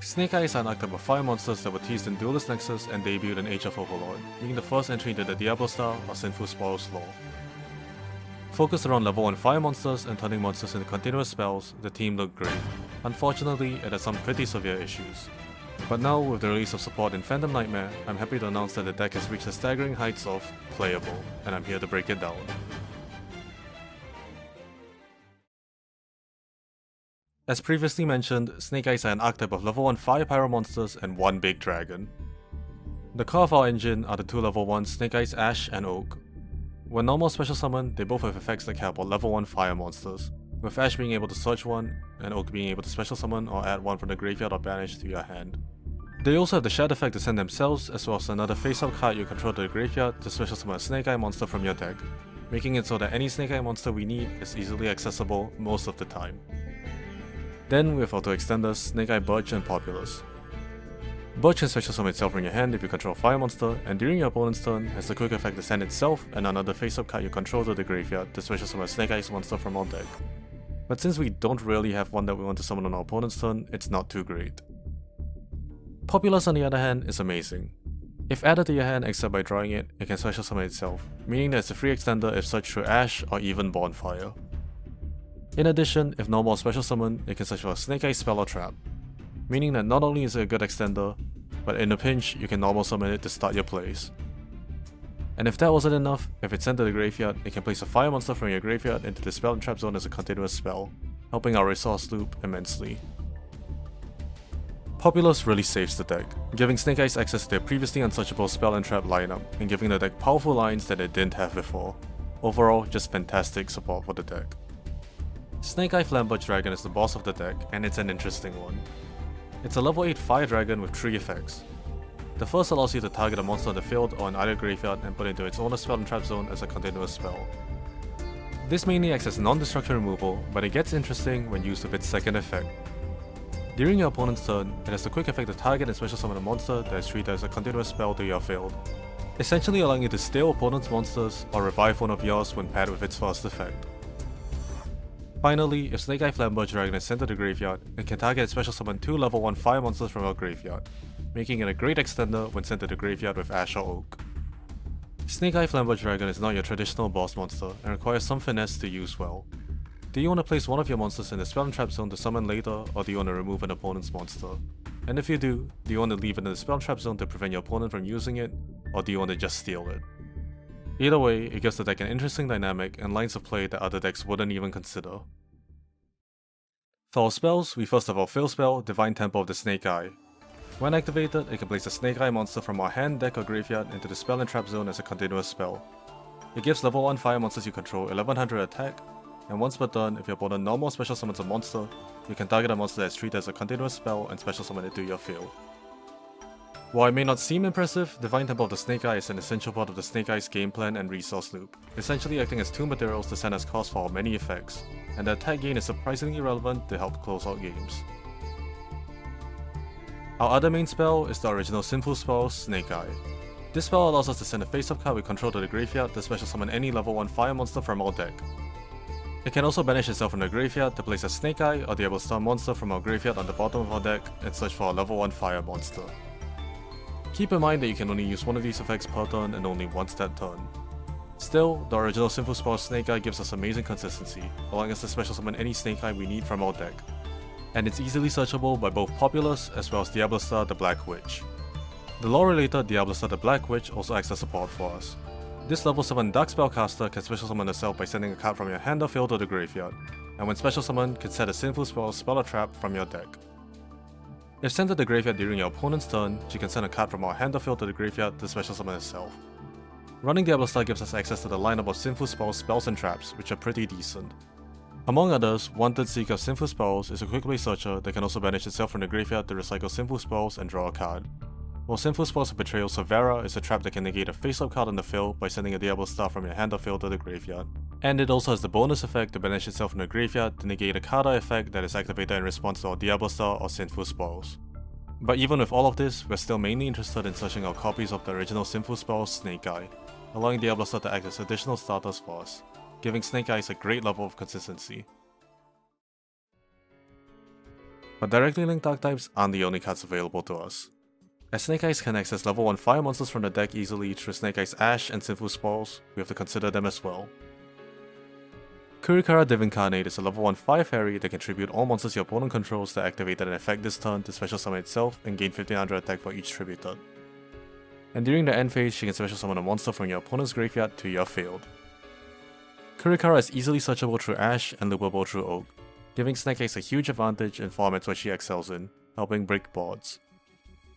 Snake Eye is an archetype of fire monsters that were teased in Duelist Nexus and debuted in Age of Overlord, being the first entry into the Diabellestar or Sinful Spoils lore. Focused around level 1 fire monsters and turning monsters into continuous spells, the team looked great. Unfortunately, it had some pretty severe issues. But now, with the release of support in Phantom Nightmare, I'm happy to announce that the deck has reached the staggering heights of playable, and I'm here to break it down. As previously mentioned, Snake Eyes are an archetype of level 1 fire pyro monsters and one big dragon. The core of our engine are the two level 1 Snake Eyes Ash and Oak. When normal special summon, they both have effects that care about level 1 fire monsters, with Ash being able to search one, and Oak being able to special summon or add one from the graveyard or banish to your hand. They also have the shared effect to send themselves, as well as another face-up card you control to the graveyard to special summon a Snake Eye monster from your deck, making it so that any Snake Eye monster we need is easily accessible most of the time. Then we have auto-extenders Snake Eye Birch and Populous. Birch can special summon itself from your hand if you control a fire monster, and during your opponent's turn has the quick effect to send itself and another face-up card you control to the graveyard to special summon a Snake Eyes monster from our deck. But since we don't really have one that we want to summon on our opponent's turn, it's not too great. Populous on the other hand is amazing. If added to your hand except by drawing it, it can special summon itself, meaning that it's a free extender if searched through Ash or even Bonfire. In addition, if normal special summon, it can search for a Snake Eye spell or trap, meaning that not only is it a good extender, but in a pinch, you can normal summon it to start your plays. And if that wasn't enough, if it's sent to the graveyard, it can place a fire monster from your graveyard into the spell and trap zone as a continuous spell, helping our resource loop immensely. Populous really saves the deck, giving Snake Eyes access to their previously unsearchable spell and trap lineup, and giving the deck powerful lines that it didn't have before. Overall, just fantastic support for the deck. Snake Eye Flamberge Dragon is the boss of the deck, and it's an interesting one. It's a level 8 fire dragon with 3 effects. The first allows you to target a monster on the field or in either graveyard and put it into its owner's spell and trap zone as a continuous spell. This mainly acts as non-destruction removal, but it gets interesting when used with its second effect. During your opponent's turn, it has the quick effect to target and special summon a monster that is treated as a continuous spell to your field, essentially allowing you to steal opponent's monsters or revive one of yours when paired with its first effect. Finally, if Snake Eye Flamberge Dragon is sent to the graveyard, it can target and special summon 2 level 1 fire monsters from your graveyard, making it a great extender when sent to the graveyard with Ash or Oak. Snake Eye Flamberge Dragon is not your traditional boss monster and requires some finesse to use well. Do you want to place one of your monsters in the spell and trap zone to summon later, or do you want to remove an opponent's monster? And if you do you want to leave it in the spell and trap zone to prevent your opponent from using it, or do you want to just steal it? Either way, it gives the deck an interesting dynamic and lines of play that other decks wouldn't even consider. For our spells, we first have our fill spell, Divine Temple of the Snake Eye. When activated, it can place a Snake Eye monster from our hand, deck or graveyard into the spell and trap zone as a continuous spell. It gives level 1 fire monsters you control 1100 attack, and once per turn, if your opponent normal special summons a monster, you can target a monster that is treated as a continuous spell and special summon it to your field. While it may not seem impressive, Divine Temple of the Snake Eye is an essential part of the Snake Eye's game plan and resource loop, essentially acting as 2 materials to send as cost for our many effects, and the attack gain is surprisingly relevant to help close out games. Our other main spell is the original Sinful spell, Snake Eye. This spell allows us to send a face-up card we control to the graveyard to special summon any level 1 fire monster from our deck. It can also banish itself from the graveyard to place a Snake Eye or Diabellestar monster from our graveyard on the bottom of our deck and search for a level 1 fire monster. Keep in mind that you can only use one of these effects per turn and only once that turn. Still, the original Sinful spell Snake Eye gives us amazing consistency, allowing us to special summon any Snake Eye we need from our deck. And it's easily searchable by both Populous as well as Diabellestar the Black Witch. The lore-related Diabellestar the Black Witch also acts as support for us. This level 7 Dark Spellcaster can special summon herself by sending a card from your hand or field to the graveyard, and when special summoned, can set a Sinful spell or trap from your deck. If sent to the graveyard during your opponent's turn, she can send a card from our hand or field to the graveyard to special summon herself. Running Diabellestar gives us access to the lineup of Sinful spells and traps, which are pretty decent. Among others, Wanted Seeker of Sinful Spells is a quick play searcher that can also banish itself from the graveyard to recycle Sinful Spells and draw a card. While Sinful Spells of Betrayal Severa is a trap that can negate a face-up card on the field by sending a Diabellestar from your hand or field to the graveyard. And it also has the bonus effect to banish itself from the graveyard to negate a card effect that is activated in response to our Diabellestar or Sinful Spells. But even with all of this, we're still mainly interested in searching out copies of the original Sinful spell Snake Eye, allowing Diabellestar to act as additional starters for us, giving Snake Eyes a great level of consistency. But directly linked archetypes aren't the only cards available to us, as Snake Eyes can access level 1 fire monsters from the deck easily through Snake Eyes Ash and Sinful spells. We have to consider them as well. Kurikara Divincarnate is a level 1 fire fairy that can tribute all monsters your opponent controls that activated an effect this turn to special summon itself and gain 1500 attack for each tributed. And during the end phase, she can special summon a monster from your opponent's graveyard to your field. Kurikara is easily searchable through Ash and loopable through Oak, giving Snake Eyes a huge advantage in formats where she excels in, helping break boards.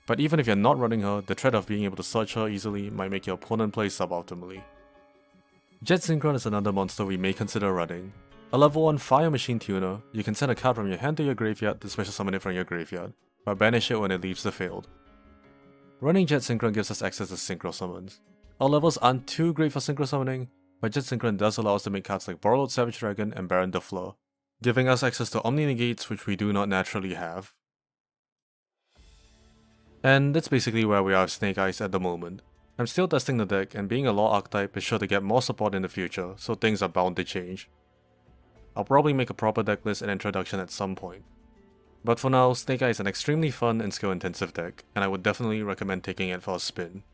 But even if you're not running her, the threat of being able to search her easily might make your opponent play suboptimally. Jet Synchron is another monster we may consider running. A level 1 Fire Machine Tuner, you can send a card from your hand to your graveyard to special summon it from your graveyard, but banish it when it leaves the field. Running Jet Synchron gives us access to Synchro Summons. Our levels aren't too great for Synchro Summoning, but Jet Synchron does allow us to make cards like Borrowed Savage Dragon and Baron de Fleur, giving us access to Omni Negates which we do not naturally have. And that's basically where we are with Snake Eyes at the moment. I'm still testing the deck, and being a law archetype is sure to get more support in the future, so things are bound to change. I'll probably make a proper deck list and introduction at some point. But for now, Snake Eye is an extremely fun and skill intensive deck, and I would definitely recommend taking it for a spin.